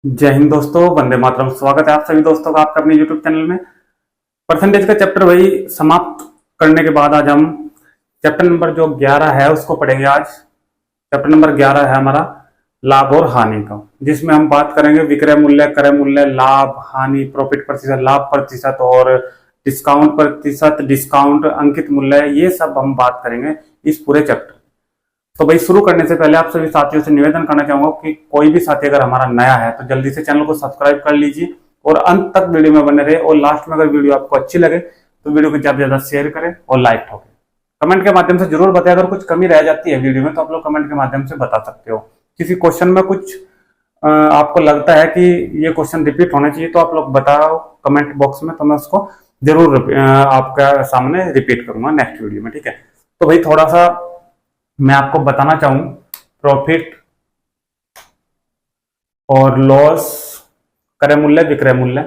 जय हिंद दोस्तों, वंदे मातरम। स्वागत है आप सभी दोस्तों का आपका अपने यूट्यूब चैनल में। परसेंटेज का चैप्टर वही समाप्त करने के बाद आज हम चैप्टर नंबर जो 11 है उसको पढ़ेंगे। आज चैप्टर नंबर 11 है हमारा लाभ और हानि का, जिसमें हम बात करेंगे विक्रय मूल्य, क्रय मूल्य, लाभ, हानि, प्रॉफिट प्रतिशत, लाभ प्रतिशत और डिस्काउंट प्रतिशत, डिस्काउंट, अंकित मूल्य, ये सब हम बात करेंगे इस पूरे चैप्टर। तो भाई शुरू करने से पहले आप सभी साथियों से निवेदन करना चाहूंगा कि कोई भी साथी अगर हमारा नया है तो जल्दी से चैनल को सब्सक्राइब कर लीजिए और अंत तक वीडियो में बने रहे। और लास्ट में अगर वीडियो आपको अच्छी लगे तो वीडियो को ज्यादा से ज्यादा शेयर करें और लाइक ठोकें। कमेंट के माध्यम से जरूर बताएं, अगर कुछ कमी रह जाती है वीडियो में तो आप लोग कमेंट के माध्यम से बता सकते हो। किसी क्वेश्चन में कुछ आपको लगता है कि ये क्वेश्चन रिपीट होना चाहिए तो आप लोग बताओ कमेंट बॉक्स में, तो मैं उसको जरूर आपका सामने रिपीट करूंगा नेक्स्ट वीडियो में। ठीक है, तो भाई थोड़ा सा मैं आपको बताना चाहूं प्रॉफिट और लॉस, क्रय मूल्य, विक्रय मूल्य,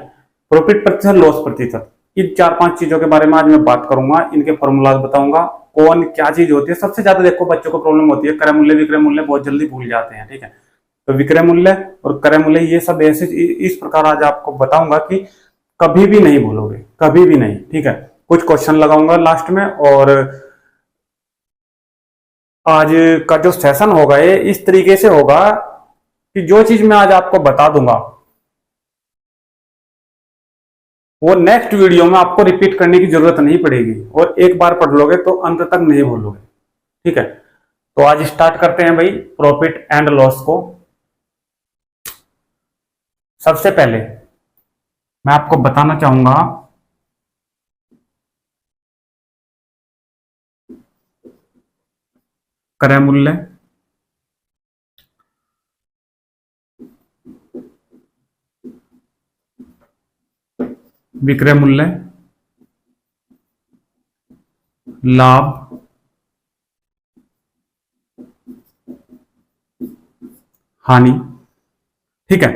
प्रॉफिट प्रतिशत, लॉस प्रतिशत, इन 4-5 चीजों के बारे में आज मैं बात करूंगा। इनके फॉर्मूलाज बताऊंगा, कौन क्या चीज होती है। सबसे ज्यादा देखो बच्चों को प्रॉब्लम होती है क्रय मूल्य, विक्रय मूल्य बहुत जल्दी भूल जाते हैं। ठीक है, तो विक्रय मूल्य और क्रय मूल्य ये सब ऐसे इस प्रकार आज आपको बताऊंगा कि कभी भी नहीं भूलोगे, कभी भी नहीं। ठीक है, कुछ क्वेश्चन लगाऊंगा लास्ट में। और आज का जो सेशन होगा ये इस तरीके से होगा कि जो चीज मैं आज आपको बता दूंगा वो नेक्स्ट वीडियो में आपको रिपीट करने की जरूरत नहीं पड़ेगी और एक बार पढ़ लोगे तो अंत तक नहीं भूलोगे। ठीक है, तो आज स्टार्ट करते हैं भाई प्रॉफिट एंड लॉस को। सबसे पहले मैं आपको बताना चाहूंगा क्रय मूल्य, विक्रय मूल्य, लाभ, हानि। ठीक है,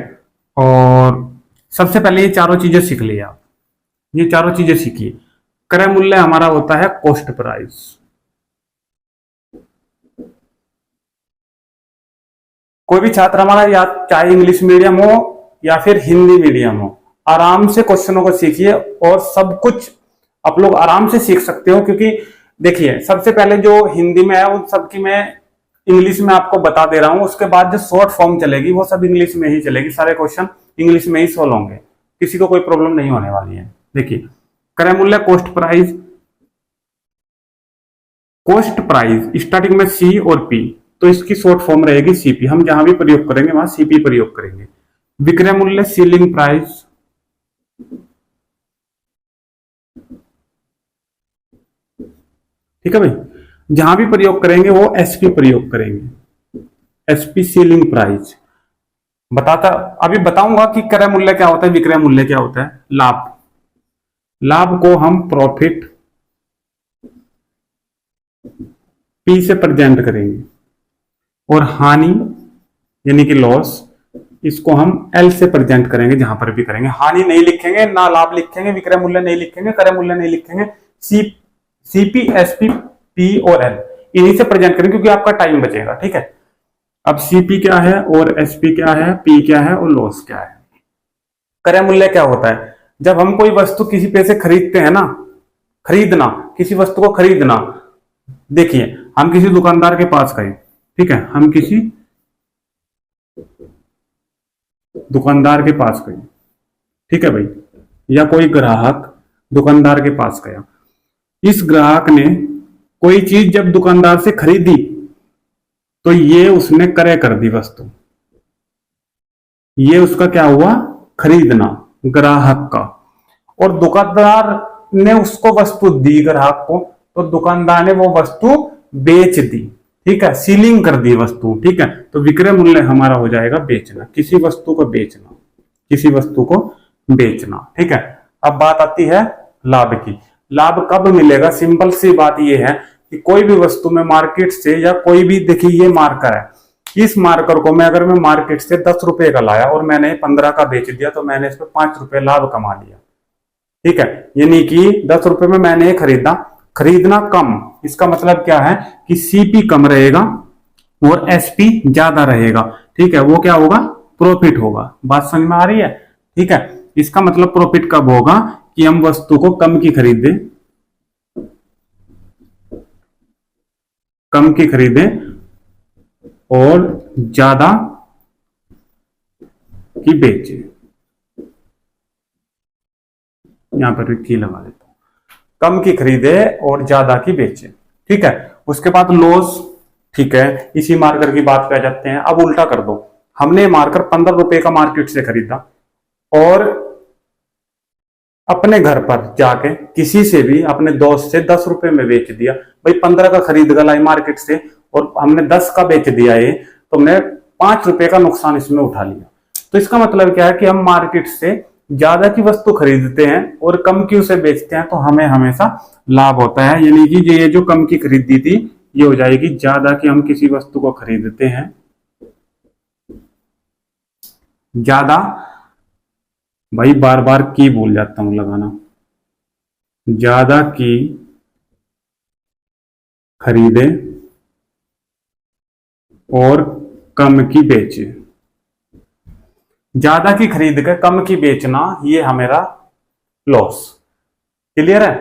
और सबसे पहले ये चारों चीजें सीख लिया आप, ये चारों चीजें सीखिए। क्रय मूल्य हमारा होता है कॉस्ट प्राइस। कोई भी छात्र हमारा या चाहे इंग्लिश मीडियम हो या फिर हिंदी मीडियम हो, आराम से क्वेश्चनों को सीखिए और सब कुछ आप लोग आराम से सीख सकते हो। क्योंकि देखिए सबसे पहले जो हिंदी में है उन सबकी मैं इंग्लिश में आपको बता दे रहा हूं, उसके बाद जो शॉर्ट फॉर्म चलेगी वो सब इंग्लिश में ही चलेगी, सारे क्वेश्चन इंग्लिश में ही सोल्व होंगे, किसी को कोई प्रॉब्लम नहीं होने वाली है। देखिए क्रय मूल्य cost price, cost price starting में सी और पी, तो इसकी शॉर्ट फॉर्म रहेगी सीपी। हम जहां भी प्रयोग करेंगे वहां सीपी प्रयोग करेंगे। विक्रय मूल्य सीलिंग प्राइस, ठीक है भाई, जहां भी प्रयोग करेंगे वो एसपी प्रयोग करेंगे, एसपी सीलिंग प्राइस। बताता अभी बताऊंगा कि क्रय मूल्य क्या होता है, विक्रय मूल्य क्या होता है। लाभ, लाभ को हम प्रॉफिट पी से प्रेजेंट करेंगे और हानि यानी कि लॉस इसको हम एल से प्रेजेंट करेंगे। जहां पर भी करेंगे हानि नहीं लिखेंगे, ना लाभ लिखेंगे, विक्रय मूल्य नहीं लिखेंगे, क्रय मूल्य नहीं लिखेंगे, सीपी, एसपी, पी और एल इन्हीं से प्रेजेंट करेंगे क्योंकि आपका टाइम बचेगा। ठीक है, अब सीपी क्या है और एसपी क्या है, पी क्या है और लॉस क्या है। क्रय मूल्य क्या होता है, जब हम कोई वस्तु किसी पैसे खरीदते हैं ना, खरीदना, किसी वस्तु को खरीदना। देखिए हम किसी दुकानदार के पास गए, ठीक है, हम किसी दुकानदार के पास गए, ठीक है भाई, या कोई ग्राहक दुकानदार के पास गया। इस ग्राहक ने कोई चीज जब दुकानदार से खरीदी तो ये उसने क्रय कर दी वस्तु, ये उसका क्या हुआ, खरीदना ग्राहक का। और दुकानदार ने उसको वस्तु दी ग्राहक को, तो दुकानदार ने वो वस्तु बेच दी। ठीक है, सीलिंग कर दी वस्तु। ठीक है, तो विक्रय मूल्य हमारा हो जाएगा बेचना, किसी वस्तु को बेचना, किसी वस्तु को बेचना। ठीक है, अब बात आती है लाभ की। लाभ कब मिलेगा, सिंपल सी बात यह है कि कोई भी वस्तु में मार्केट से या कोई भी, देखिए ये मार्कर है, इस मार्कर को मैं अगर मैं मार्केट से 10 रुपए का लाया और मैंने 15 का बेच दिया तो मैंने इस पर 5 रुपए लाभ कमा लिया। ठीक है, यानी कि 10 रुपए में मैंने खरीदा, खरीदना कम, इसका मतलब क्या है कि सीपी कम रहेगा और एसपी ज्यादा रहेगा। ठीक है, वो क्या होगा, प्रॉफिट होगा। बात समझ में आ रही है? ठीक है, इसका मतलब प्रॉफिट कब होगा कि हम वस्तु को कम की खरीदें, कम की खरीदें और ज्यादा की बेचे। यहां पर की लगा देता हूं, कम की खरीदे और ज्यादा की बेचे। ठीक है, उसके बाद लॉस। ठीक है, इसी मार्कर की बात पे आ जाते हैं। अब उल्टा कर दो, हमने मार्कर 15 रुपए का मार्केट से खरीदा और अपने घर पर जाके किसी से भी अपने दोस्त से 10 रुपए में बेच दिया। भाई 15 का खरीद कर लाई मार्केट से और हमने 10 का बेच दिया ये, तो हमने 5 रुपए का नुकसान इसमें उठा लिया। तो इसका मतलब क्या है कि हम मार्केट से ज्यादा की वस्तु खरीदते हैं और कम की उसे बेचते हैं, तो हमें हमेशा लाभ होता है। यानी कि ये जो कम की खरीदी थी ये हो जाएगी ज्यादा की। हम किसी वस्तु को खरीदते हैं ज्यादा, भाई बार बार की भूल जाता हूं लगाना, ज्यादा की खरीदे और कम की बेचे। ज्यादा की खरीद कर कम की बेचना ये हमारा लॉस। क्लियर है?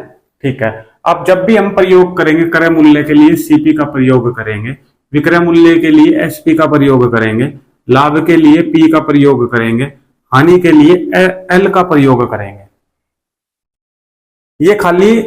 ठीक है, अब जब भी हम प्रयोग करेंगे क्रय मूल्य के लिए सीपी का प्रयोग करेंगे, विक्रय मूल्य के लिए एसपी का प्रयोग करेंगे, लाभ के लिए पी का प्रयोग करेंगे, हानि के लिए एल का प्रयोग करेंगे। ये खाली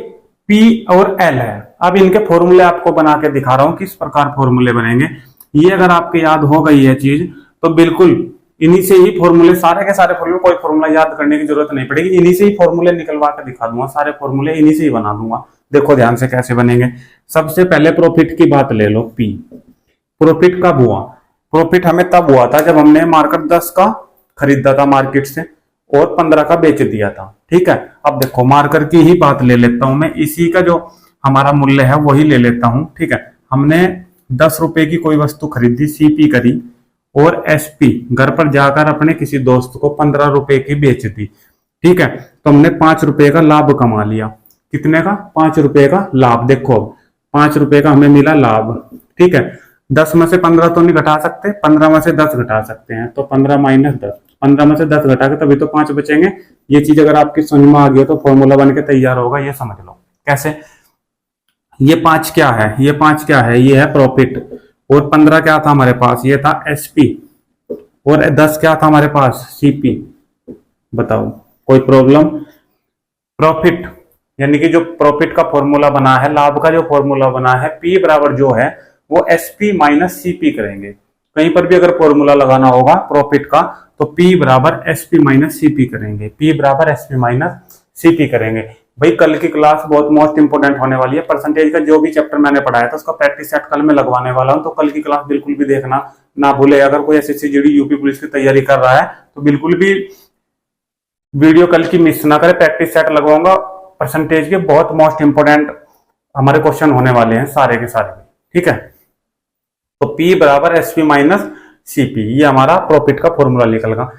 पी और एल है। अब इनके फॉर्मूले आपको बना के दिखा रहा हूं किस प्रकार फॉर्मूले बनेंगे। ये अगर आपके याद हो गई है चीज तो बिल्कुल इन्हीं से ही फॉर्मूले, सारे के सारे फॉर्मूले, कोई फॉर्मूला याद करने की जरूरत नहीं पड़ेगी, इन्हीं से ही फॉर्मूले निकलवा के दिखा दूंगा। सारे फॉर्मूले इन्हीं से ही बना दूंगा। देखो ध्यान से कैसे बनेंगे। सबसे पहले प्रॉफिट की बात ले लो, पी। प्रॉफिट कब हुआ? प्रॉफिट हमें तब हुआ था जब हमने मार्केट 10 का खरीदा था मार्केट से और 15 का बेच दिया था। ठीक है, अब देखो मार्कर की ही बात ले लेता हूं मैं, इसी का जो हमारा मूल्य है वही ले लेता हूं। ठीक है, हमने 10 रुपए की कोई वस्तु खरीदी, सीपी करी और एसपी घर पर जाकर अपने किसी दोस्त को 15 रुपए की बेच दी। ठीक है, तो हमने 5 रुपए का लाभ कमा लिया। कितने का? 5 रुपए का लाभ। देखो 5 रुपए का हमें मिला लाभ। ठीक है, 10 में से 15 तो नहीं घटा सकते, 15 में से 10 घटा सकते हैं, तो 15 माइनस 10, 15 में से 10 घटा के तभी तो 5 बचेंगे। ये चीज अगर आपकी समझ में आ गई तो फॉर्मूला बन के तैयार होगा। ये समझ लो कैसे। ये 5 क्या है? ये 5 क्या है? ये है प्रॉफिट। और 15 क्या था हमारे पास? ये था एसपी। और 10 क्या था हमारे पास? सीपी। बताओ कोई प्रॉब्लम? प्रॉफिट यानी कि जो प्रॉफिट का फॉर्मूला बना है, लाभ का जो फॉर्मूला बना है, पी बराबर जो है वो एसपी माइनस सीपी करेंगे। कहीं पर भी अगर फॉर्मूला लगाना होगा प्रॉफिट का तो पी बराबर एसपी माइनस सीपी करेंगे, पी बराबर एसपी माइनस सीपी करेंगे। भाई कल की क्लास बहुत मोस्ट इंपोर्टेंट होने वाली है। परसेंटेज का जो भी चैप्टर मैंने पढ़ाया था उसका प्रैक्टिस सेट कल मैं लगवाने वाला हूं, तो कल की क्लास बिल्कुल भी देखना ना भूले। अगर कोई एसएससी जीडी यूपी पुलिस की तैयारी कर रहा है तो बिल्कुल भी वीडियो कल की मिस ना करे। प्रैक्टिस सेट लगवाऊंगा, परसेंटेज के बहुत मोस्ट इंपोर्टेंट हमारे क्वेश्चन होने वाले हैं सारे के सारे। ठीक है, तो P बराबर एसपी माइनस सीपी, ये हमारा प्रॉफिट का फॉर्मूला निकल गया।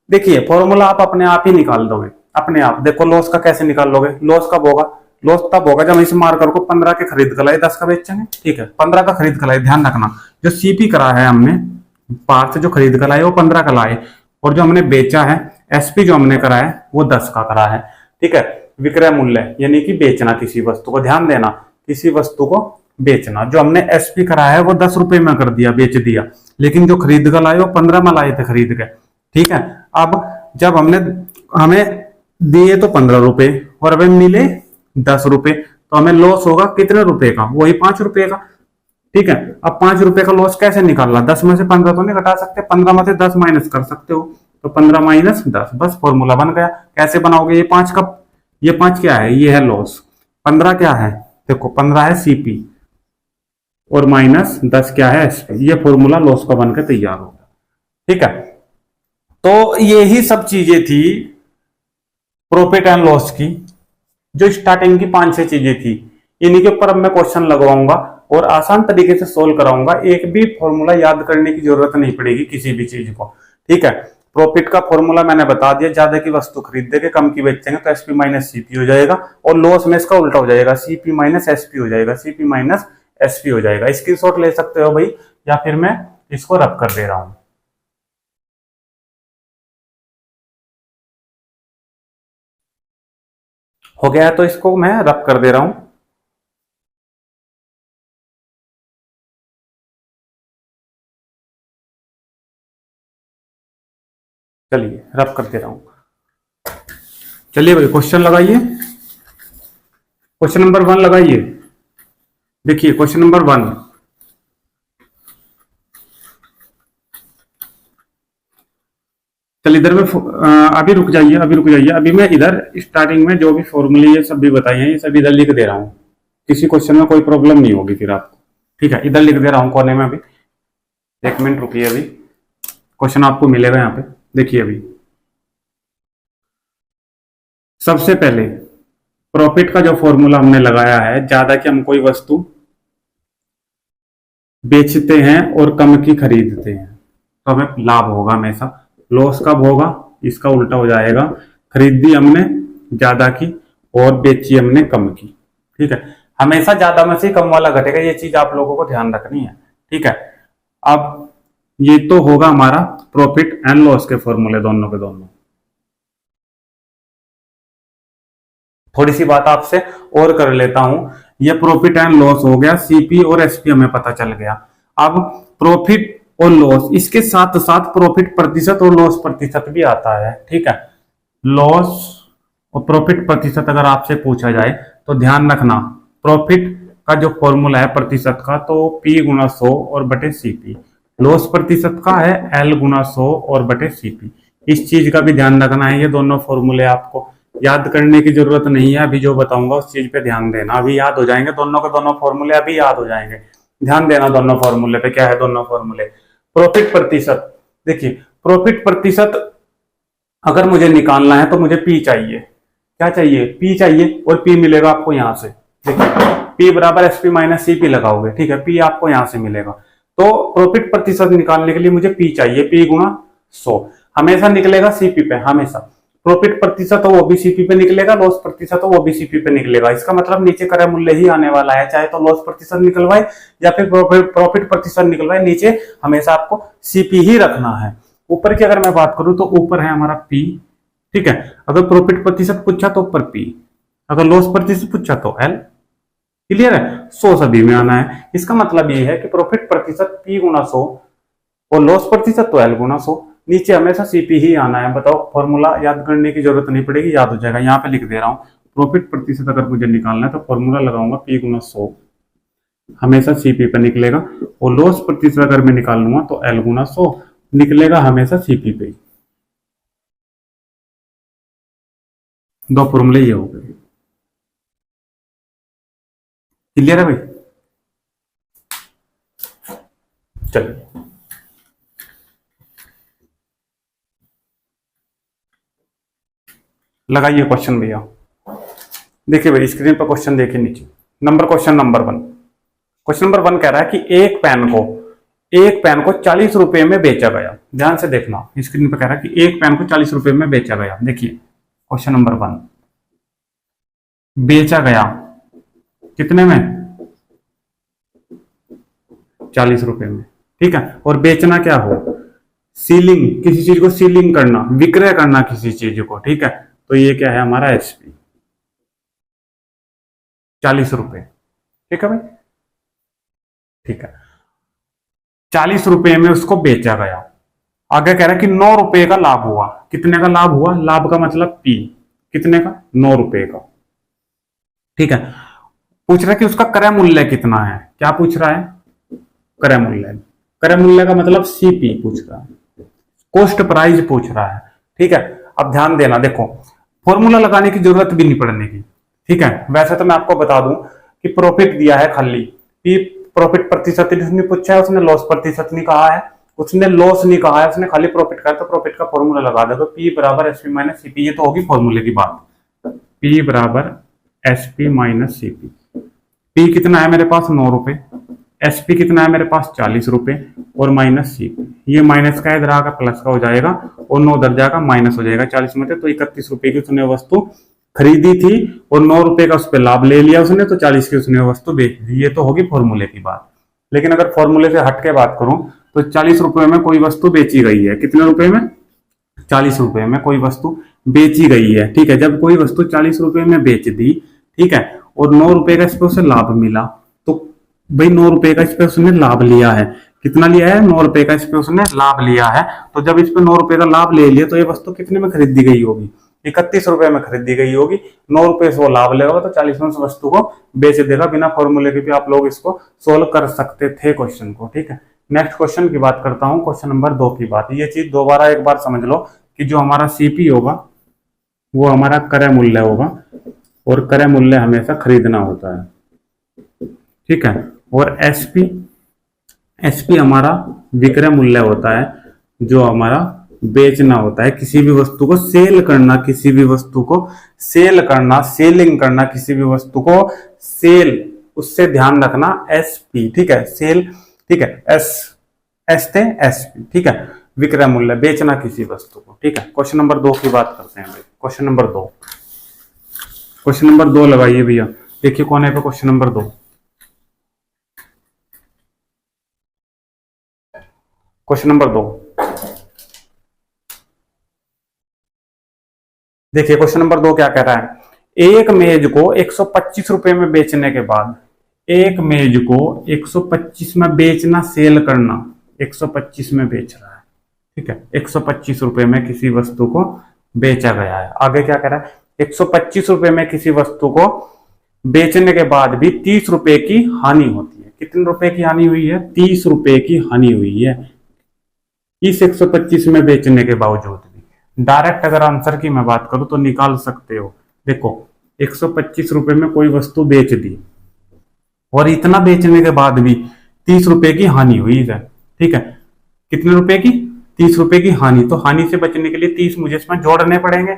देखिए फॉर्मूला आप अपने आप ही निकाल दोगे अपने आप। देखो लॉस का कैसे निकाल लोगे? लॉस कब होगा? लॉस तब होगा जब इस मार्कर को 15 के खरीद कर लाए 10 का बेचेंगे। ठीक है, 15 का खरीद कर लाए। ध्यान रखना जो सीपी करा है हमने पार से जो खरीद कर लाए वो 15 का लाए, और जो हमने बेचा है एसपी जो हमने करा है वो 10 का करा है। ठीक है, विक्रय मूल्य यानी कि बेचना किसी वस्तु को, ध्यान देना किसी वस्तु को बेचना। जो हमने एसपी करा है वो 10 रुपए में कर दिया, बेच दिया, लेकिन जो खरीद कर लाए वो 15 में लाए थे खरीद के। ठीक है, अब जब हमें दिए तो 15 रुपए और हमें मिले 10 रुपए, तो हमें लॉस होगा कितने रुपए का? वही 5 रुपए का। ठीक है, अब 5 रुपए का लॉस कैसे निकालना? 10 में से 15 तो नहीं घटा सकते, 15 में से 10 माइनस कर सकते हो, तो 15 माइनस 10, बस फॉर्मूला बन गया। कैसे बनाओगे? ये 5 का, ये 5 क्या है? ये है लॉस। 15 क्या है? देखो 15 है सीपी और माइनस 10 क्या है एसपी। ये फॉर्मूला लॉस का बनकर तैयार होगा। ठीक है, तो ये ही सब चीजें थी प्रॉफिट एंड लॉस की, जो स्टार्टिंग की 5-6 चीजें थी। इन्हीं के ऊपर अब मैं क्वेश्चन लगवाऊंगा और आसान तरीके से सोल्व कराऊंगा। एक भी फॉर्मूला याद करने की जरूरत नहीं पड़ेगी किसी भी चीज को। ठीक है, प्रॉफिट का फॉर्मूला मैंने बता दिया, ज्यादा की वस्तु खरीद के कम की बेचेंगे तो एसपी माइनस सीपी हो जाएगा, और लॉस में इसका उल्टा हो जाएगा, सीपी माइनस एसपी हो जाएगा, सीपी माइनस एसपी हो जाएगा। स्क्रीनशॉट ले सकते हो भाई, या फिर मैं इसको रब कर दे रहा हूं। हो गया है तो इसको मैं रब कर दे रहा हूं। चलिए रब कर दे रहा हूं। चलिए भाई क्वेश्चन लगाइए, क्वेश्चन नंबर 1 लगाइए। देखिए क्वेश्चन नंबर 1, चलिए इधर में अभी रुक जाइए, अभी रुक जाइए। अभी मैं इधर स्टार्टिंग में जो भी फॉर्मूले ये सब भी बताए हैं ये सब इधर लिख दे रहा हूँ, किसी क्वेश्चन में कोई प्रॉब्लम नहीं होगी फिर आपको। ठीक है, इधर लिख दे रहा हूँ कोने में। अभी 1 मिनट रुकिए, अभी क्वेश्चन आपको मिलेगा यहाँ पे। देखिए अभी सबसे पहले प्रॉफिट का जो फॉर्मूला हमने लगाया है, ज्यादा की हम कोई वस्तु बेचते हैं और कम की खरीदते हैं तो हमें लाभ होगा हमेशा। लॉस कब होगा, इसका उल्टा हो जाएगा। खरीदी हमने ज्यादा की और बेची हमने कम की। ठीक है, हमेशा ज्यादा में से कम वाला घटेगा, ये चीज आप लोगों को ध्यान रखनी है। ठीक है, अब ये तो होगा हमारा प्रॉफिट एंड लॉस के फॉर्मूले दोनों के दोनों। थोड़ी सी बात आपसे और कर लेता हूं, ये प्रॉफिट एंड लॉस हो गया, सीपी और एसपी हमें पता चल गया। अब प्रॉफिट और लॉस, इसके साथ साथ प्रॉफिट प्रतिशत और लॉस प्रतिशत भी आता है। ठीक है, लॉस और प्रॉफिट प्रतिशत अगर आपसे पूछा जाए तो ध्यान रखना, प्रॉफिट का जो फॉर्मूला है प्रतिशत का तो P गुना 100 और बटे सीपी। लॉस प्रतिशत का है L गुना 100 और बटे सीपी। इस चीज का भी ध्यान रखना है। ये दोनों फॉर्मूले आपको याद करने की जरूरत नहीं है, अभी जो बताऊंगा उस चीज पे ध्यान देना, अभी याद हो जाएंगे दोनों के दोनों फॉर्मूले, अभी याद हो जाएंगे। ध्यान देना दोनों फॉर्मूले पे। क्या है दोनों फॉर्मूले? प्रॉफिट प्रतिशत, देखिए प्रॉफिट प्रतिशत अगर मुझे निकालना है तो मुझे पी चाहिए। क्या चाहिए? पी चाहिए, और पी मिलेगा आपको यहां से। देखिए पी बराबर एसपी माइनस सीपी लगाओगे। ठीक है, पी आपको यहां से मिलेगा। तो प्रॉफिट प्रतिशत निकालने के लिए मुझे पी चाहिए, पी गुणा 100 हमेशा निकलेगा सीपी पे, हमेशा। प्रॉफिट प्रतिशत हो वो भी सीपी पे निकलेगा, लॉस प्रतिशत हो वो भी सीपी पे निकलेगा। इसका मतलब नीचे क्रय मूल्य ही आने वाला है, चाहे तो लॉस प्रतिशत निकलवाए या फिर प्रॉफिट प्रतिशत निकलवाए, नीचे हमेशा आपको सीपी ही रखना है। ऊपर की अगर मैं बात करूं तो ऊपर है हमारा पी। ठीक है, अगर प्रॉफिट प्रतिशत पूछा तो ऊपर पी, अगर लॉस प्रतिशत पूछा तो एल। क्लियर है? 100 सभी में आना है। इसका मतलब ये है कि प्रॉफिट प्रतिशत पी गुना 100 और लॉस प्रतिशत तो एल गुना 100, नीचे हमेशा सीपी ही आना है। बताओ, फॉर्मूला याद करने की जरूरत नहीं पड़ेगी, याद हो जाएगा। यहाँ पे लिख दे रहा हूँ, प्रॉफिट प्रतिशत अगर मुझे निकालना है तो फॉर्मूला लगाऊंगा पी गुना 100 हमेशा सीपी पे निकलेगा, और लॉस प्रतिशत अगर मैं निकालूंगा तो एल गुना 100 निकलेगा हमेशा सीपी पे। दो फॉर्मूले ये हो गए। क्लियर है भाई? चलिए लगाइए क्वेश्चन भैया। देखिए भाई स्क्रीन पर क्वेश्चन देखिए नीचे, क्वेश्चन नंबर 1। क्वेश्चन नंबर 1 कह रहा है कि एक पेन को 40 रुपए में बेचा गया। ध्यान से देखना, स्क्रीन पर कह रहा है कि एक पेन को 40 रुपए में बेचा गया। देखिए क्वेश्चन नंबर 1, बेचा गया कितने में? 40 रुपए में। ठीक है, और बेचना क्या हो? सीलिंग, किसी चीज को सीलिंग करना, विक्रय करना किसी चीज को। ठीक है, तो ये क्या है हमारा एसपी, 40 रुपए। ठीक है भाई, ठीक है, 40 रुपए में उसको बेचा गया। आगे कह रहा है कि 9 रुपए का लाभ हुआ। कितने का लाभ हुआ? लाभ का मतलब पी, कितने का? 9 रुपए का। ठीक है, पूछ रहा है कि उसका क्रय मूल्य कितना है। क्या पूछ रहा है? क्रय मूल्य। क्रय मूल्य का मतलब सीपी पूछ रहा है, कॉस्ट प्राइस पूछ रहा है। ठीक है, अब ध्यान देना, देखो फॉर्मूला लगाने की जरूरत भी नहीं पड़ने की। ठीक है, वैसे तो मैं आपको बता दूं कि प्रॉफिट दिया है खाली, पी प्रॉफिट प्रतिशत नहीं पूछा है, उसने लॉस प्रतिशत नहीं कहा है, उसने लॉस नहीं कहा है, उसने खाली प्रॉफिट कहा, तो प्रॉफिट का फॉर्मूला लगा दे। तो पी बराबर एसपी माइनस सीपी, ये तो होगी फॉर्मूले की बात। पी बराबर एसपी माइनस सीपी। पी कितना है मेरे पास? 9 रुपए। एसपी कितना है मेरे पास? 40 रुपए, और माइनस सीपी, ये माइनस का इधर आकर प्लस का हो जाएगा, और 9 उधर जाएगा माइनस हो जाएगा। 40 में थे तो 31 रुपए की उसने वस्तु खरीदी थी, और 9 रुपए का उस पर लाभ ले लिया उसने, तो 40 की उसने वस्तु बेच दी। ये तो होगी फॉर्मूले की बात। लेकिन अगर फॉर्मूले से हट के बात करूं तो 40 रुपए में कोई वस्तु बेची गई है। कितने रुपए में? 40 रुपए में कोई वस्तु बेची गई है, ठीक है। जब कोई वस्तु 40 रुपए में बेच दी, ठीक है, और 9 रुपए का इस पे उसे लाभ मिला, तो भाई 9 रुपए का इस पे उसने लाभ लिया है। कितना लिया है? 9 रुपए का इस पे उसने लाभ लिया है। तो जब इस पे 9 रुपए का लाभ ले लिया तो ये वस्तु कितने में खरीदी गई होगी? 31 रुपए में खरीदी गई होगी। 9 रुपए से वो लाभ लेगा तो 40 में उस वस्तु को बेच देगा। बिना फॉर्मूले के भी आप लोग इसको सोल्व कर सकते थे क्वेश्चन को, ठीक है। नेक्स्ट क्वेश्चन की बात करता हूं, क्वेश्चन नंबर 2 की बात। ये चीज दोबारा एक बार समझ लो कि जो हमारा सीपी होगा वो हमारा क्रय मूल्य होगा, और क्रय मूल्य हमेशा खरीदना होता है, ठीक है। और एसपी, एसपी हमारा विक्रय मूल्य होता है, जो हमारा बेचना होता है। किसी भी वस्तु को सेल करना, किसी भी वस्तु को सेल करना, सेलिंग करना, किसी भी वस्तु को सेल, उससे ध्यान रखना एसपी, ठीक है। सेल, ठीक है, एस थे एसपी, ठीक है। विक्रय मूल्य, बेचना किसी वस्तु को, ठीक है। क्वेश्चन नंबर 2 की बात करते हैं भाई। क्वेश्चन नंबर 2, क्वेश्चन नंबर 2 लगाइए भैया। देखिए कौन है पे क्वेश्चन नंबर 2। क्वेश्चन नंबर 2 देखिए, क्वेश्चन नंबर 2 क्या कह रहा है? एक मेज को 125 रुपए में बेचने के बाद, एक मेज को 125 में बेचना, सेल करना, 125 में बेच रहा है, ठीक है। 125 रुपए में किसी वस्तु को बेचा गया है। आगे क्या कह रहा है? 125 रुपए में किसी वस्तु को बेचने के बाद भी 30 रुपए की हानि होती है। कितने रुपए की हानि हुई है? 30 रुपए की हानि हुई है इस 125 में बेचने के बावजूद भी। डायरेक्ट अगर आंसर की मैं बात करूं तो निकाल सकते हो। देखो, 125 रुपए में कोई वस्तु बेच दी और इतना बेचने के बाद भी 30 रुपए की हानि हुई है, ठीक है। कितने रुपए की? 30 रुपए की हानि। तो हानि से बचने के लिए 30 मुझे इसमें जोड़ने पड़ेंगे।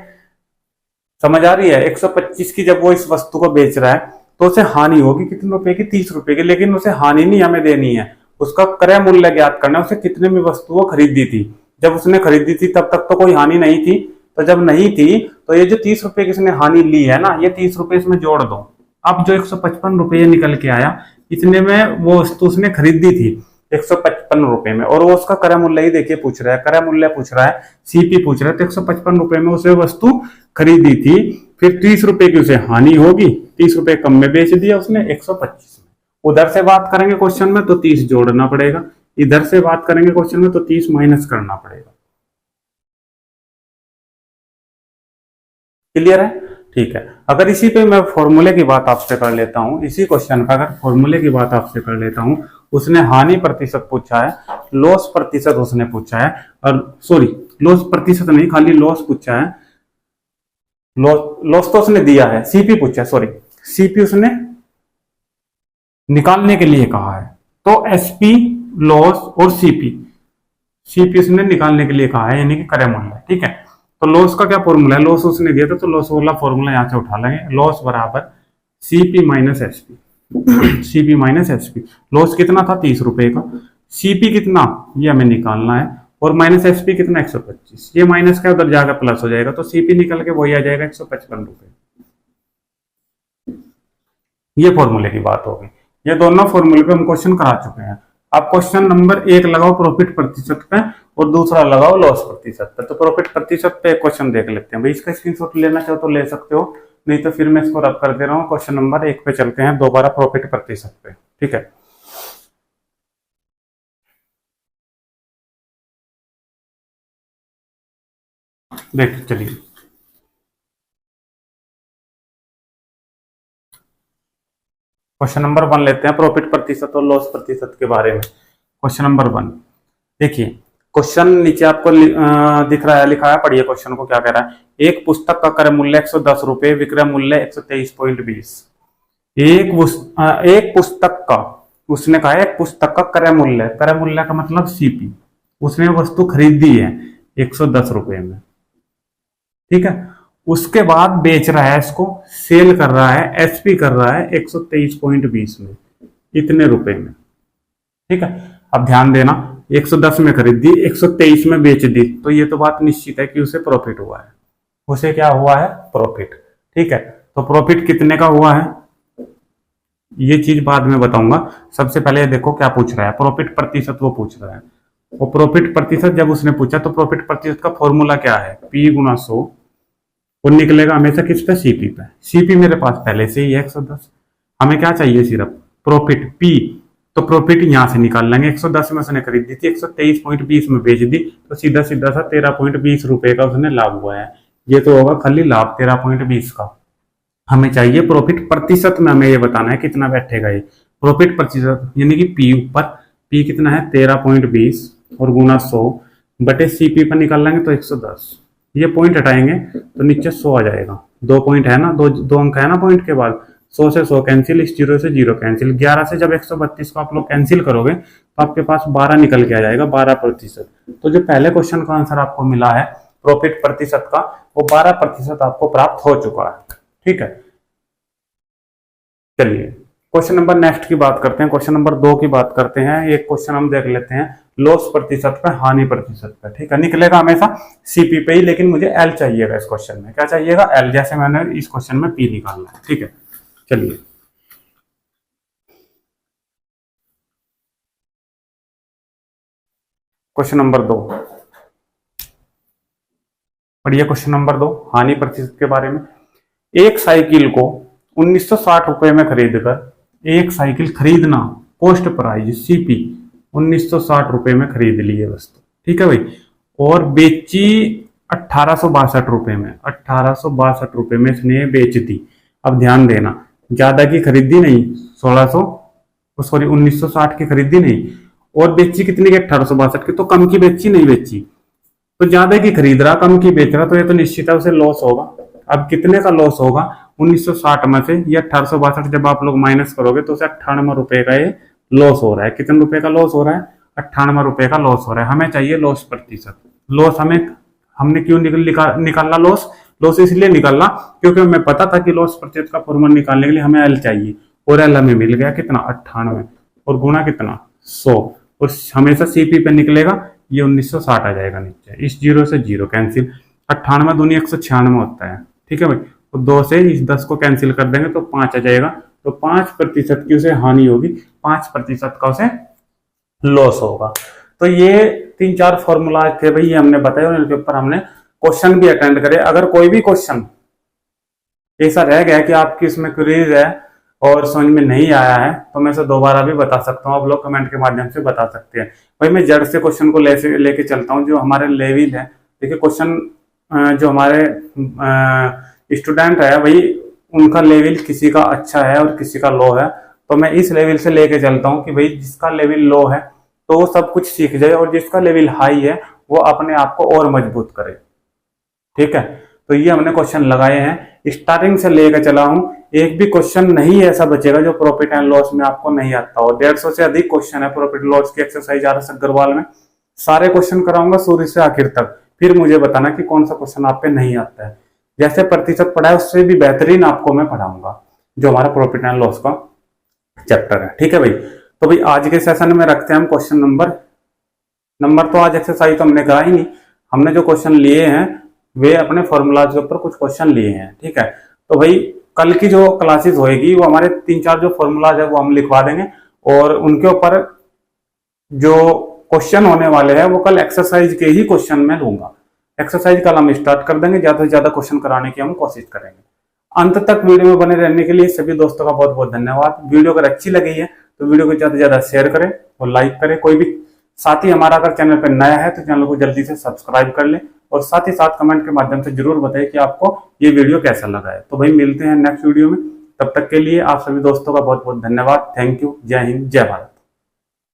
समझ आ रही है? 125 की जब वो इस वस्तु को बेच रहा है तो उसे हानि होगी कितने रुपए की? 30 रुपए की। लेकिन उसे हानि नहीं हमें देनी है, उसका क्रय मूल्य ज्ञात करना है। उसे कितने में वस्तु वो खरीदी थी? जब उसने खरीदी थी तब तक तो कोई हानि नहीं थी। तो जब नहीं थी तो ये जो 30 रुपए की इसने हानि ली है ना, ये 30 रुपए इसमें जोड़ दो। अब जो 155 रुपए निकल के आया, इतने में वो वस्तु उसने खरीदी थी 155 रुपए में, और वो उसका क्रय मूल्य ही देखिए पूछ रहा है, क्रय मूल्य पूछ रहा है, सीपी पूछ रहा है। तो 155 रुपए में उसे वस्तु खरीदी थी, फिर 30 रुपए की उसे हानि होगी, 30 रुपए कम में बेच दिया उसने 125 में। उधर से बात करेंगे क्वेश्चन में तो 30 जोड़ना पड़ेगा, इधर से बात करेंगे क्वेश्चन में तो 30 माइनस करना पड़ेगा। क्लियर है? ठीक है। अगर इसी पे मैं फॉर्मूले की बात आपसे कर लेता हूं, इसी क्वेश्चन का अगर फॉर्मूले की बात आपसे कर लेता हूं, उसने हानि प्रतिशत पूछा है, लॉस प्रतिशत उसने पूछा है, और सॉरी लॉस प्रतिशत नहीं, खाली लॉस पूछा है। लॉस तो उसने दिया है, सीपी पूछा है, सॉरी सीपी उसने निकालने के लिए कहा है। तो एसपी, लॉस और सीपी, सीपी उसने निकालने के लिए कहा है, यानी कि क्रय मूल्य, ठीक है। तो लॉस का क्या फॉर्मूला है? लॉस उसने दिया था तो लॉस वाला फॉर्मूला यहां से उठा लेंगे। लॉस बराबर CP minus SP, CP minus SP. Loss कितना था? 30 रुपए का। सीपी कितना, ये हमें निकालना है, और माइनस एसपी कितना? 125। ये माइनस का उधर जाकर प्लस हो जाएगा, तो सीपी निकल के वही आ जाएगा 155 रुपए। ये फॉर्मूले की बात होगी। ये दोनों फॉर्मूले पे हम क्वेश्चन करा चुके हैं। अब क्वेश्चन नंबर 1 लगाओ प्रॉफिट प्रतिशत पे, और दूसरा लगाओ लॉस प्रतिशत पे। तो प्रॉफिट प्रतिशत पे क्वेश्चन देख लेते हैं भाई। इसका स्क्रीनशॉट लेना चाहो तो ले सकते हो, नहीं तो फिर मैं इसको रब कर दे रहा हूँ। क्वेश्चन नंबर 1 पे चलते हैं दोबारा, प्रॉफिट प्रतिशत पे, ठीक है। देखिए चलिए, क्वेश्चन नंबर 1 लेते हैं, प्रॉफिट प्रतिशत और लॉस प्रतिशत के बारे में। क्वेश्चन नंबर 1 देखिए, क्वेश्चन नीचे आपको दिख रहा है, लिखा है, पढ़िए क्वेश्चन को क्या कह रहा है। एक पुस्तक का क्रय मूल्य 110 रुपए, विक्रय मूल्य 123.20। एक पुस्तक का, उसने कहा है एक पुस्तक का क्रय मूल्य, क्रय मूल्य का मतलब सीपी, उसने वस्तु खरीदी है 110 रुपए में, ठीक है। उसके बाद बेच रहा है, इसको सेल कर रहा है, एसपी कर रहा है 123.20 में, इतने रुपए में, ठीक है। अब ध्यान देना, 110 में खरीदी, 123 में बेच दी, तो ये तो बात निश्चित है कि उसे प्रॉफिट हुआ है। उसे क्या हुआ है? प्रॉफिट, ठीक है। तो प्रॉफिट कितने का हुआ है ये चीज बाद में बताऊंगा। सबसे पहले देखो क्या पूछ रहा है, प्रॉफिट प्रतिशत वो पूछ रहा है। वो प्रॉफिट प्रतिशत जब उसने पूछा तो प्रॉफिट प्रतिशत का फॉर्मूला क्या है? P गुना 100 और निकलेगा हमेशा किस पे, सीपी पे। सीपी मेरे पास पहले से ही है 110। हमें क्या चाहिए, सिर्फ प्रॉफिट पी। तो प्रॉफिट यहां से निकाल लेंगे, 110 में उसने खरीद दी थी, 123.20 में बेच दी, तो सीधा सीधा सा 13.20 रुपए का उसने लाभ हुआ है। ये तो होगा खाली लाभ 13.20 का। हमें चाहिए प्रॉफिट प्रतिशत में, हमें ये बताना है कितना बैठेगा ये प्रॉफिट प्रतिशत, यानी कि पी ऊपर, पी कितना है 13.20 और गुना 100 बटे सीपी पर निकाल लेंगे तो 110। ये पॉइंट हटाएंगे तो नीचे 100 आ जाएगा। 2 पॉइंट है ना, दो अंक है ना पॉइंट के बाद, 100 से 100 कैंसिल, इस 0 से 0 कैंसिल, 11 से जब 132 को आप लोग कैंसिल करोगे तो आपके पास 12 निकल के आ जाएगा, 12%। तो जो पहले क्वेश्चन का आंसर आपको मिला है प्रॉफिट प्रतिशत का, वो 12% आपको प्राप्त हो चुका है। ठीक है, चलिए क्वेश्चन नंबर नेक्स्ट की बात करते हैं, क्वेश्चन नंबर 2 की बात करते हैं। एक क्वेश्चन हम देख लेते हैं लॉस प्रतिशत पे, हानि प्रतिशत पे। ठीक है, निकलेगा हमेशा सीपी पे ही, लेकिन मुझे एल चाहिएगा इस क्वेश्चन में। क्या चाहिएगा, एल, जैसे मैंने इस क्वेश्चन में पी निकालना है। ठीक है, चलिए क्वेश्चन नंबर 2 पढ़िए। क्वेश्चन नंबर 2 हानि प्रतिशत के बारे में। एक साइकिल को 1960 रुपए में खरीदकर, एक साइकिल खरीदना, कॉस्ट प्राइस सीपी 1960 रुपए में खरीद ली है वस्तु। ठीक है भाई, और बेची 1862 रुपए में, 1862 रुपए में इसने बेच दी। अब ध्यान देना, ज्यादा की खरीदी नहीं, 1960 की खरीदी नहीं, और बेची कितनी की, 1862 की, तो कम की बेची नहीं बेची। तो ज्यादा की खरीद रहा, कम की बेच रहा, तो ये तो निश्चित है उसे लॉस होगा। अब कितने का लॉस होगा, 1960 में से ये 1862 जब आप लोग माइनस करोगे तो उसे 98 रुपए का ये लॉस हो रहा है। कितने रुपए का लॉस हो रहा है, 98 रुपए का लॉस हो रहा है। हमें चाहिए लॉस प्रतिशत। लॉस हमने क्यों निकालना लॉस, लॉस इसलिए निकालना क्योंकि हमें पता था कि लॉस प्रतिशत का फॉर्मूला निकालने के लिए हमें एल चाहिए, और एल हमें मिल गया कितना, 98 और गुणा कितना, 100, और हमेशा सीपी पे निकलेगा, ये 1960 आ जाएगा नीचे, इस 0 से 0 कैंसिल, 98 दूनी 196 होता है। ठीक है भाई, तो 2 से इस 10 को कैंसिल कर देंगे तो 5 आ जाएगा। तो 5% की उसे हानि होगी, 5% का उसे लॉस होगा। तो ये 3-4 फॉर्मूला थे भाई, ये हमने बताया, और इनके ऊपर हमने क्वेश्चन भी अटेंड करे। अगर कोई भी क्वेश्चन ऐसा रह गया कि आपकी इसमें क्वेरीज है और समझ में नहीं आया है, तो मैं इसे दोबारा भी बता सकता हूँ, आप लोग कमेंट के माध्यम से बता सकते हैं। भाई मैं जड़ से क्वेश्चन को लेके चलता हूँ, जो हमारे लेवल है। देखिए क्वेश्चन जो हमारे स्टूडेंट है भाई, उनका लेवल किसी का अच्छा है और किसी का लो है, तो मैं इस लेवल से लेके चलता हूँ कि भाई जिसका लेवल लो है तो वो सब कुछ सीख जाए, और जिसका लेवल हाई है वो अपने आप को और मजबूत करे। ठीक है, तो ये हमने क्वेश्चन लगाए हैं, स्टार्टिंग से लेकर चला हूं। एक भी क्वेश्चन नहीं ऐसा बचेगा जो प्रॉफिट एंड लॉस में आपको नहीं आता हो। 150 से अधिक क्वेश्चन है प्रॉफिट लॉस की एक्सरसाइज RS अग्रवाल में। सारे क्वेश्चन कराऊंगा शुरू से आखिर तक, फिर मुझे बताना कि कौन सा क्वेश्चन आप पे नहीं आता है। जैसे प्रतिशत पढ़ा है उससे भी बेहतरीन आपको मैं पढ़ाऊंगा, जो हमारा प्रॉफिट एंड लॉस का चैप्टर है। ठीक है भाई, तो भाई आज के सेशन में रखते हैं हम क्वेश्चन नंबर तो आज एक्सरसाइज तो हमने करा ही नहीं, हमने जो क्वेश्चन लिए हैं वे अपने फॉर्मूलाज के ऊपर कुछ क्वेश्चन लिए हैं। ठीक है, तो भाई कल की जो क्लासेस होएगी वो हमारे 3-4 जो फॉर्मूलाज है वो हम लिखवा देंगे, और उनके ऊपर जो क्वेश्चन होने वाले हैं वो कल एक्सरसाइज के ही क्वेश्चन में लूंगा। एक्सरसाइज कल हम स्टार्ट कर देंगे, ज्यादा से ज्यादा क्वेश्चन कराने की हम कोशिश करेंगे। अंत तक वीडियो में बने रहने के लिए सभी दोस्तों का बहुत बहुत धन्यवाद। वीडियो अगर अच्छी लगी है तो वीडियो को ज्यादा से ज्यादा शेयर करें और लाइक करें। कोई भी साथी हमारा अगर चैनल पर नया है तो चैनल को जल्दी से सब्सक्राइब कर ले, और साथ ही साथ कमेंट के माध्यम से जरूर बताइए कि आपको ये वीडियो कैसा लगा है। तो भाई मिलते हैं नेक्स्ट वीडियो में, तब तक के लिए आप सभी दोस्तों का बहुत बहुत धन्यवाद। थैंक यू, जय हिंद, जय भारत।